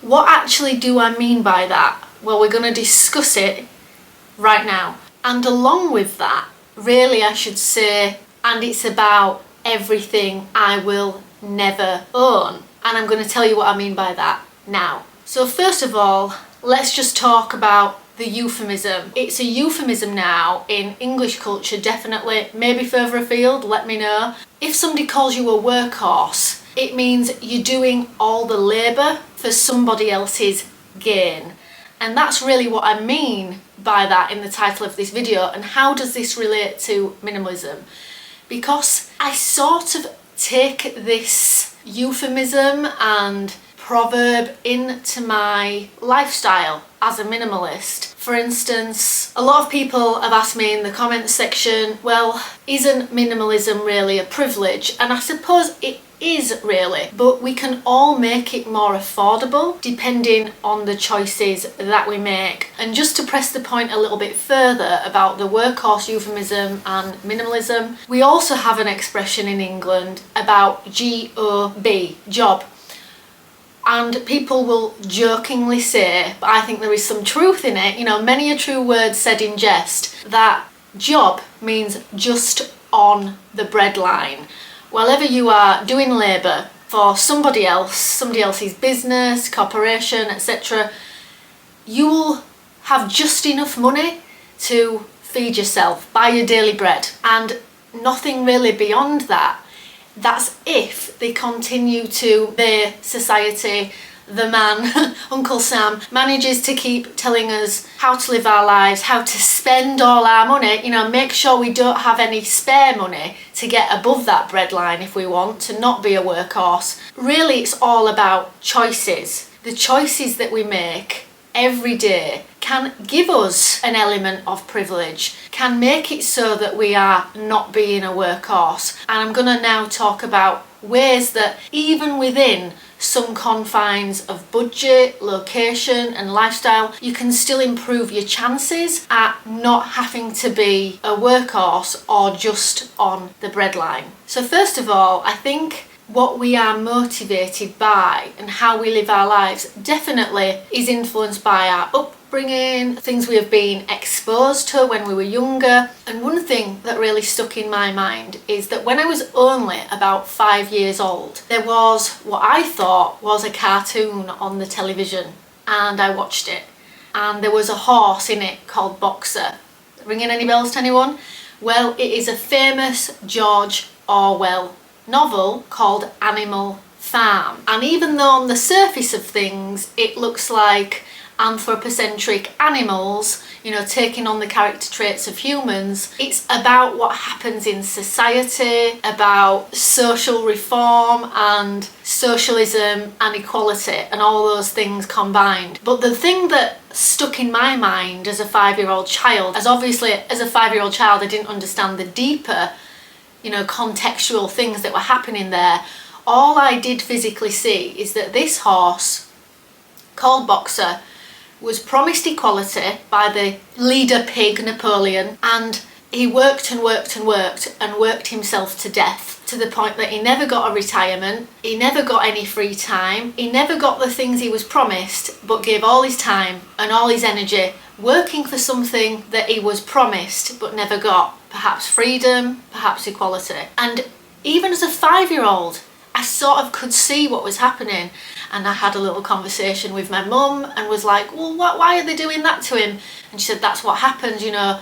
what actually do I mean by that? Well, we're going to discuss it right now. And along with that, really I should say, and it's about everything I will never own. And I'm going to tell you what I mean by that now. So first of all, let's just talk about the euphemism. It's a euphemism now in English culture, definitely. Maybe further afield, let me know. If somebody calls you a workhorse, it means you're doing all the labour for somebody else's gain. And that's really what I mean by that in the title of this video. And how does this relate to minimalism? Because I sort of take this euphemism and proverb into my lifestyle as a minimalist. For instance, a lot of people have asked me in the comments section, well, isn't minimalism really a privilege? And I suppose it is really, but we can all make it more affordable depending on the choices that we make. And just to press the point a little bit further about the workhorse euphemism and minimalism, we also have an expression in England about G-O-B, job. And people will jokingly say, but I think there is some truth in it, you know, many a true word said in jest, that job means just on the breadline. Wherever you are doing labour for somebody else, somebody else's business, corporation, etc., you will have just enough money to feed yourself, buy your daily bread, and nothing really beyond that. That's if they continue to, their society, the man, Uncle Sam, manages to keep telling us how to live our lives, how to spend all our money, you know, make sure we don't have any spare money to get above that breadline if we want, to not be a workhorse. Really, it's all about choices. The choices that we make every day can give us an element of privilege, can make it so that we are not being a workhorse. And I'm going to now talk about ways that even within some confines of budget, location and lifestyle, you can still improve your chances at not having to be a workhorse or just on the breadline. So first of all, I think what we are motivated by and how we live our lives definitely is influenced by our upbringing, things we have been exposed to when we were younger. And one thing that really stuck in my mind is that when I was only about 5 years old, there was what I thought was a cartoon on the television, and I watched it. And there was a horse in it called Boxer. Ringing any bells to anyone? Well, it is a famous George Orwell novel called Animal Farm. And even though on the surface of things it looks like anthropocentric animals, you know, taking on the character traits of humans, it's about what happens in society, about social reform and socialism and equality and all those things combined. But the thing that stuck in my mind as a 5-year-old child, as obviously as a 5-year-old child I didn't understand the deeper, you know, contextual things that were happening there. All I did physically see is that this horse called Boxer was promised equality by the leader pig Napoleon, and he worked and worked and worked and worked himself to death, to the point that he never got a retirement, he never got any free time, he never got the things he was promised, but gave all his time and all his energy working for something that he was promised but never got. Perhaps freedom, perhaps equality. And even as a 5-year-old, I sort of could see what was happening. And I had a little conversation with my mum and was like, well, why are they doing that to him? And she said, that's what happens, you know.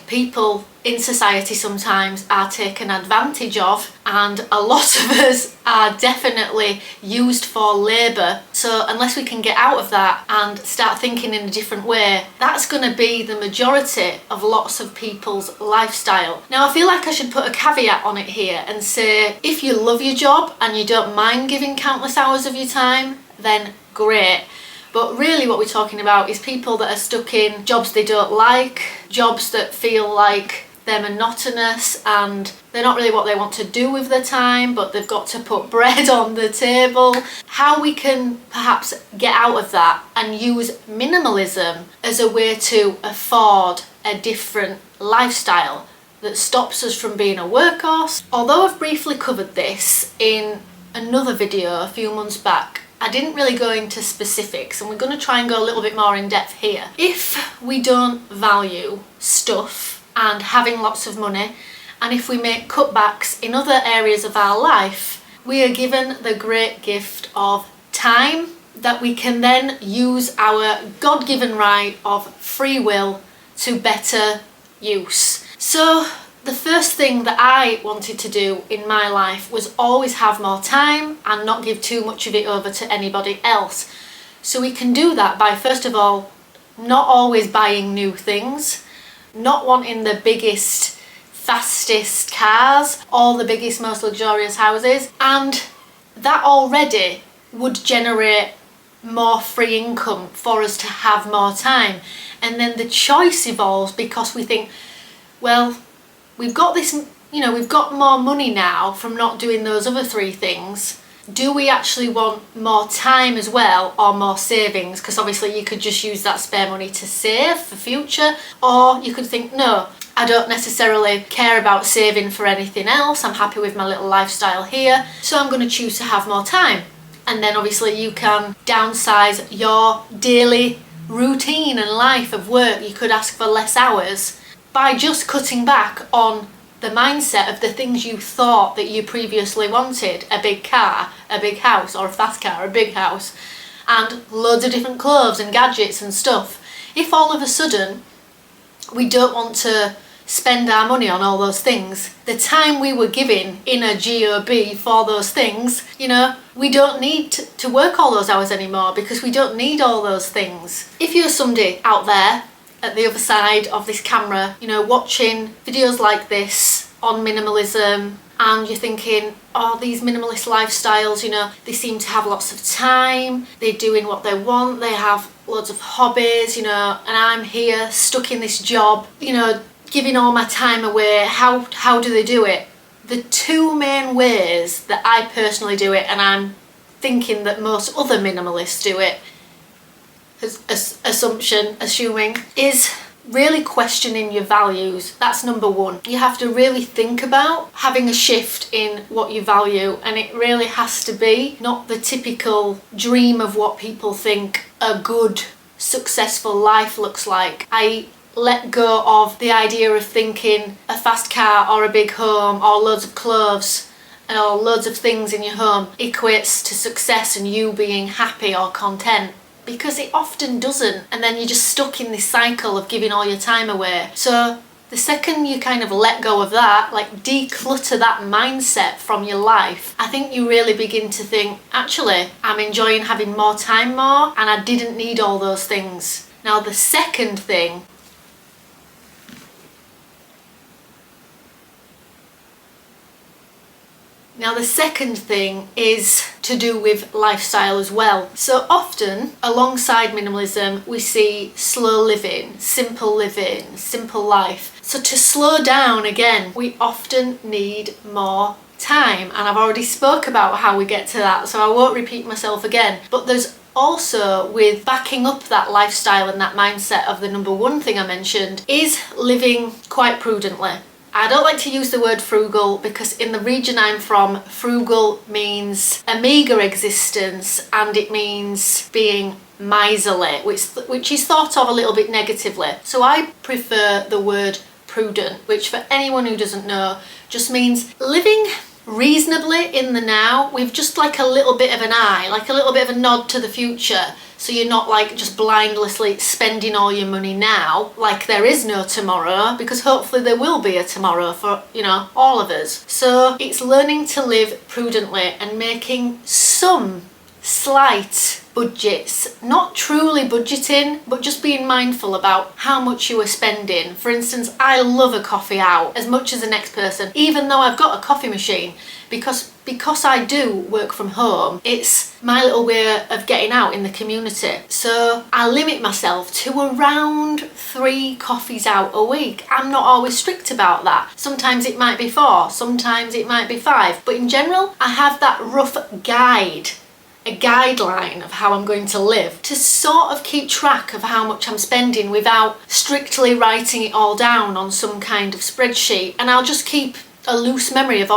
People in society sometimes are taken advantage of, and a lot of us are definitely used for labour. So unless we can get out of that and start thinking in a different way, that's going to be the majority of lots of people's lifestyle. Now I feel like I should put a caveat on it here and say, if you love your job and you don't mind giving countless hours of your time, then great. But really what we're talking about is people that are stuck in jobs they don't like, jobs that feel like they're monotonous and they're not really what they want to do with their time, but they've got to put bread on the table. How we can perhaps get out of that and use minimalism as a way to afford a different lifestyle that stops us from being a workhorse. Although I've briefly covered this in another video a few months back, I didn't really go into specifics, and we're going to try and go a little bit more in depth here. If we don't value stuff and having lots of money, and if we make cutbacks in other areas of our life, we are given the great gift of time that we can then use our God-given right of free will to better use. So the first thing that I wanted to do in my life was always have more time and not give too much of it over to anybody else. So we can do that by, first of all, not always buying new things, not wanting the biggest, fastest cars, or the biggest, most luxurious houses, and that already would generate more free income for us to have more time. And then the choice evolves because we think, well, we've got this, we've got more money now from not doing those other three things. Do we actually want more time as well, or more savings? Because obviously you could just use that spare money to save for future, or you could think, no, I don't necessarily care about saving for anything else. I'm happy with my little lifestyle here, so I'm going to choose to have more time. And then obviously you can downsize your daily routine and life of work. You could ask for less hours by just cutting back on the mindset of the things you thought that you previously wanted. A big car, a big house, or a fast car, a big house, and loads of different clothes and gadgets and stuff. If all of a sudden we don't want to spend our money on all those things, the time we were giving in a job for those things, we don't need to work all those hours anymore, because we don't need all those things. If you're somebody out there at the other side of this camera, watching videos like this on minimalism, and you're thinking, oh, these minimalist lifestyles, they seem to have lots of time, they're doing what they want, they have loads of hobbies, and I'm here stuck in this job, giving all my time away. How do they do it? The two main ways that I personally do it, and I'm thinking that most other minimalists do it, assuming, is really questioning your values. That's number one. You have to really think about having a shift in what you value, and it really has to be not the typical dream of what people think a good, successful life looks like. I let go of the idea of thinking a fast car or a big home or loads of clothes or loads of things in your home equates to success and you being happy or content, because it often doesn't, and then you're just stuck in this cycle of giving all your time away. So the second you kind of let go of that, like declutter that mindset from your life, I think you really begin to think, actually, I'm enjoying having more time more, and I didn't need all those things. Now the second thing is to do with lifestyle as well. So often, alongside minimalism, we see slow living, simple life. So to slow down again, we often need more time. And I've already spoke about how we get to that, so I won't repeat myself again. But there's also, with backing up that lifestyle and that mindset of the number one thing I mentioned, is living quite prudently. I don't like to use the word frugal, because in the region I'm from, frugal means a meagre existence, and it means being miserly, which is thought of a little bit negatively. So I prefer the word prudent, which for anyone who doesn't know just means living reasonably in the now, with just like a little bit of an eye, like a little bit of a nod to the future. So you're not like just blindlessly spending all your money now like there is no tomorrow, because hopefully there will be a tomorrow for, all of us. So it's learning to live prudently and making some slight budgets, not truly budgeting, but just being mindful about how much you are spending. For instance, I love a coffee out as much as the next person, even though I've got a coffee machine, because I do work from home. It's my little way of getting out in the community. So I limit myself to around 3 coffees out a week. I'm not always strict about that. Sometimes it might be 4, sometimes it might be 5, but in general I have that rough a guideline of how I'm going to live, to sort of keep track of how much I'm spending without strictly writing it all down on some kind of spreadsheet. And I'll just keep a loose memory of,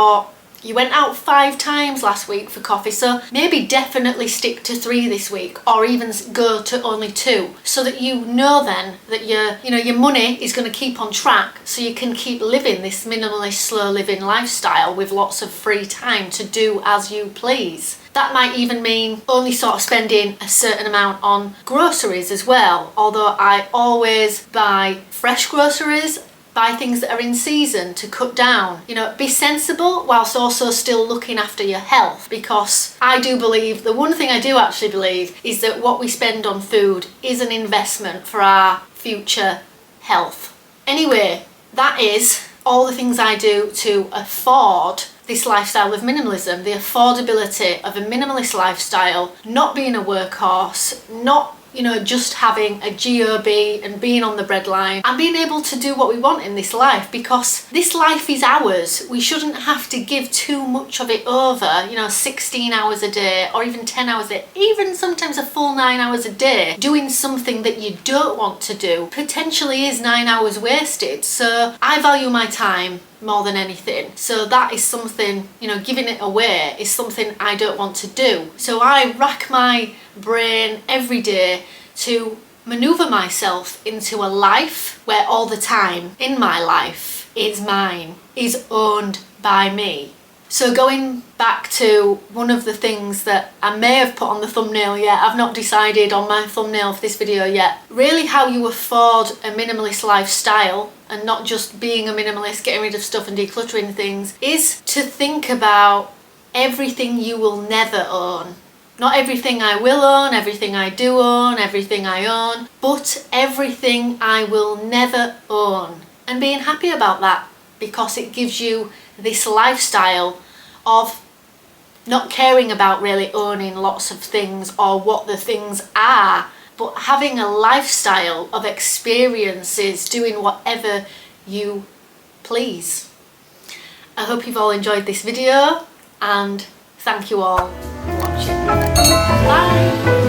You went out 5 times last week for coffee, so maybe definitely stick to 3 this week, or even go to only 2, so that you know then that your money is going to keep on track, so you can keep living this minimalist, slow living lifestyle with lots of free time to do as you please. That might even mean only sort of spending a certain amount on groceries as well, although I always buy fresh groceries, buy things that are in season to cut down. Be sensible whilst also still looking after your health, because I do believe, the one thing I do actually believe, is that what we spend on food is an investment for our future health. Anyway, that is all the things I do to afford this lifestyle of minimalism, the affordability of a minimalist lifestyle, not being a workhorse, not just having a job and being on the breadline, and being able to do what we want in this life, because this life is ours. We shouldn't have to give too much of it over, 16 hours a day, or even 10 hours a day, even sometimes a full 9 hours a day, doing something that you don't want to do potentially is 9 hours wasted. So I value my time more than anything. So that is something, giving it away is something I don't want to do. So I rack my brain every day to maneuver myself into a life where all the time in my life is mine, is owned by me. So going back to one of the things that I may have put on the thumbnail yet, I've not decided on my thumbnail for this video yet, really how you afford a minimalist lifestyle, and not just being a minimalist, getting rid of stuff and decluttering things, is to think about everything you will never own. Not everything I will own, everything I do own, everything I own, but everything I will never own. And being happy about that, because it gives you this lifestyle of not caring about really owning lots of things or what the things are, but having a lifestyle of experiences, doing whatever you please. I hope you've all enjoyed this video, and thank you all for watching. Bye!